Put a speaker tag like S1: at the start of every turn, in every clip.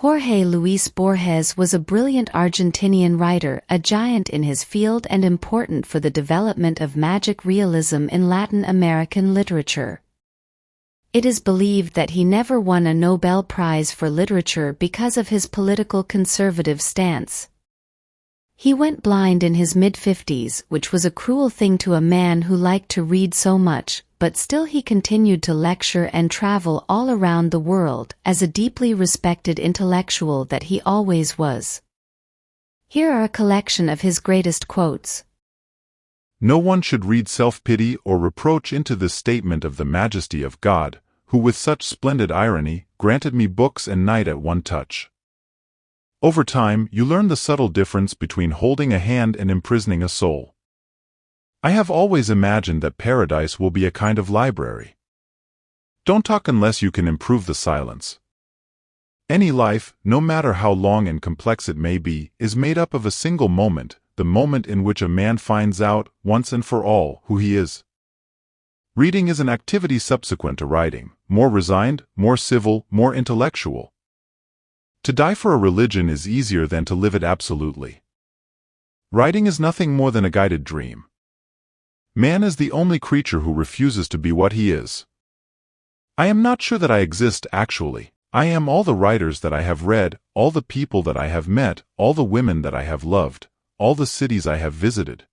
S1: Jorge Luis Borges was a brilliant Argentinian writer, a giant in his field and important for the development of magic realism in Latin American literature. It is believed that he never won a Nobel Prize for literature because of his political conservative stance. He went blind in his mid-50s, which was a cruel thing to a man who liked to read so much, but still he continued to lecture and travel all around the world, as a deeply respected intellectual that he always was. Here are a collection of his greatest quotes.
S2: No one should read self-pity or reproach into this statement of the majesty of God, who with such splendid irony, granted me books and night at one touch. Over time, you learn the subtle difference between holding a hand and imprisoning a soul. I have always imagined that paradise will be a kind of library. Don't talk unless you can improve the silence. Any life, no matter how long and complex it may be, is made up of a single moment, the moment in which a man finds out, once and for all, who he is. Reading is an activity subsequent to writing, more resigned, more civil, more intellectual. To die for a religion is easier than to live it absolutely. Writing is nothing more than a guided dream. Man is the only creature who refuses to be what he is. I am not sure that I exist actually. I am all the writers that I have read, all the people that I have met, all the women that I have loved, all the cities I have visited.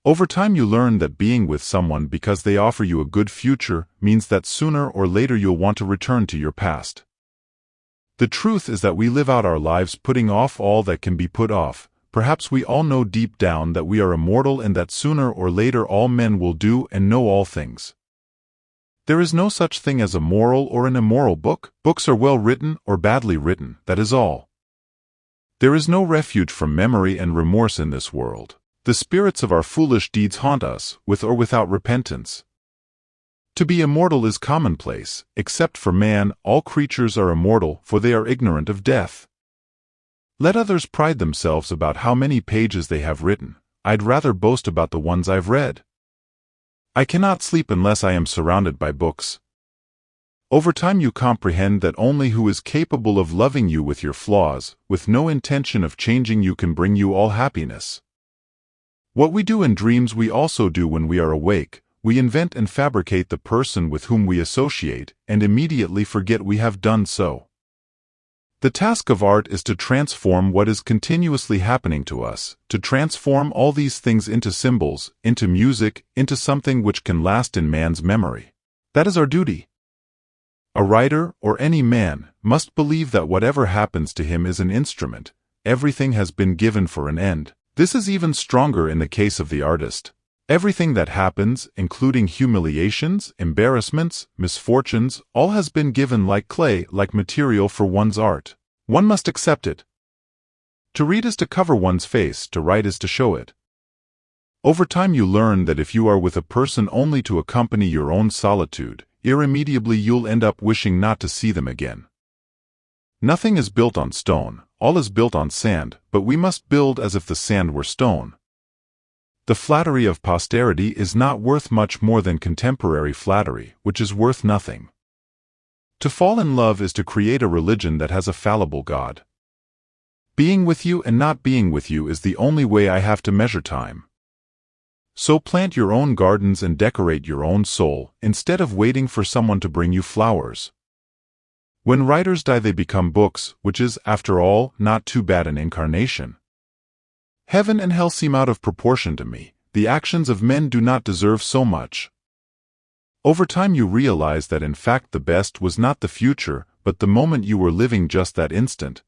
S2: Over time you learn that being with someone because they offer you a good future means that sooner or later you'll want to return to your past. The truth is that we live out our lives putting off all that can be put off. Perhaps we all know deep down that we are immortal and that sooner or later all men will do and know all things. There is no such thing as a moral or an immoral book. Books are well written or badly written, that is all. There is no refuge from memory and remorse in this world. The spirits of our foolish deeds haunt us, with or without repentance. To be immortal is commonplace. Except for man, all creatures are immortal, for they are ignorant of death. Let others pride themselves about how many pages they have written. I'd rather boast about the ones I've read. I cannot sleep unless I am surrounded by books. Over time you comprehend that only who is capable of loving you with your flaws, with no intention of changing you, can bring you all happiness. What we do in dreams we also do when we are awake. We invent and fabricate the person with whom we associate, and immediately forget we have done so. The task of art is to transform what is continuously happening to us, to transform all these things into symbols, into music, into something which can last in man's memory. That is our duty. A writer, or any man, must believe that whatever happens to him is an instrument. Everything has been given for an end. This is even stronger in the case of the artist. Everything that happens, including humiliations, embarrassments, misfortunes, all has been given like clay, like material for one's art. One must accept it. To read is to cover one's face, to write is to show it. Over time you learn that if you are with a person only to accompany your own solitude, irremediably you'll end up wishing not to see them again. Nothing is built on stone, all is built on sand, but we must build as if the sand were stone. The flattery of posterity is not worth much more than contemporary flattery, which is worth nothing. To fall in love is to create a religion that has a fallible God. Being with you and not being with you is the only way I have to measure time. So plant your own gardens and decorate your own soul, instead of waiting for someone to bring you flowers. When writers die they become books, which is, after all, not too bad an incarnation. Heaven and hell seem out of proportion to me. The actions of men do not deserve so much. Over time you realize that in fact the best was not the future, but the moment you were living just that instant.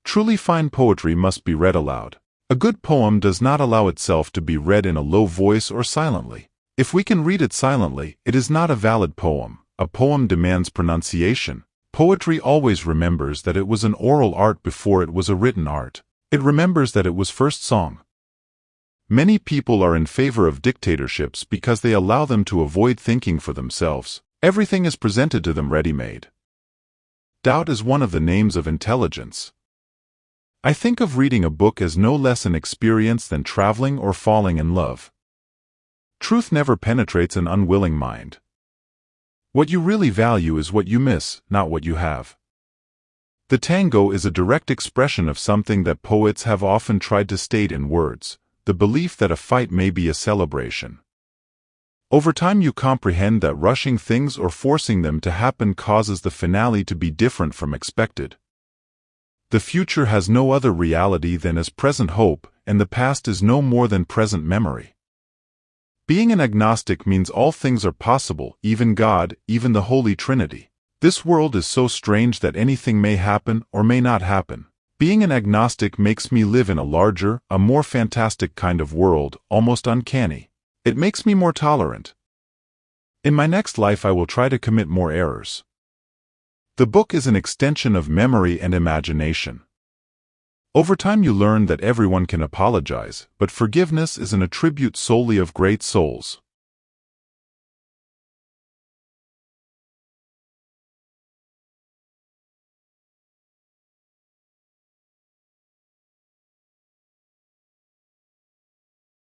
S2: Truly fine poetry must be read aloud. A good poem does not allow itself to be read in a low voice or silently. If we can read it silently, it is not a valid poem. A poem demands pronunciation. Poetry always remembers that it was an oral art before it was a written art. It remembers that it was first song. Many people are in favor of dictatorships because they allow them to avoid thinking for themselves. Everything is presented to them ready-made. Doubt is one of the names of intelligence. I think of reading a book as no less an experience than traveling or falling in love. Truth never penetrates an unwilling mind. What you really value is what you miss, not what you have. The tango is a direct expression of something that poets have often tried to state in words, the belief that a fight may be a celebration. Over time you comprehend that rushing things or forcing them to happen causes the finale to be different from expected. The future has no other reality than as present hope, and the past is no more than present memory. Being an agnostic means all things are possible, even God, even the Holy Trinity. This world is so strange that anything may happen or may not happen. Being an agnostic makes me live in a larger, a more fantastic kind of world, almost uncanny. It makes me more tolerant. In my next life I will try to commit more errors. The book is an extension of memory and imagination. Over time you learn that everyone can apologize, but forgiveness is an attribute solely of great souls.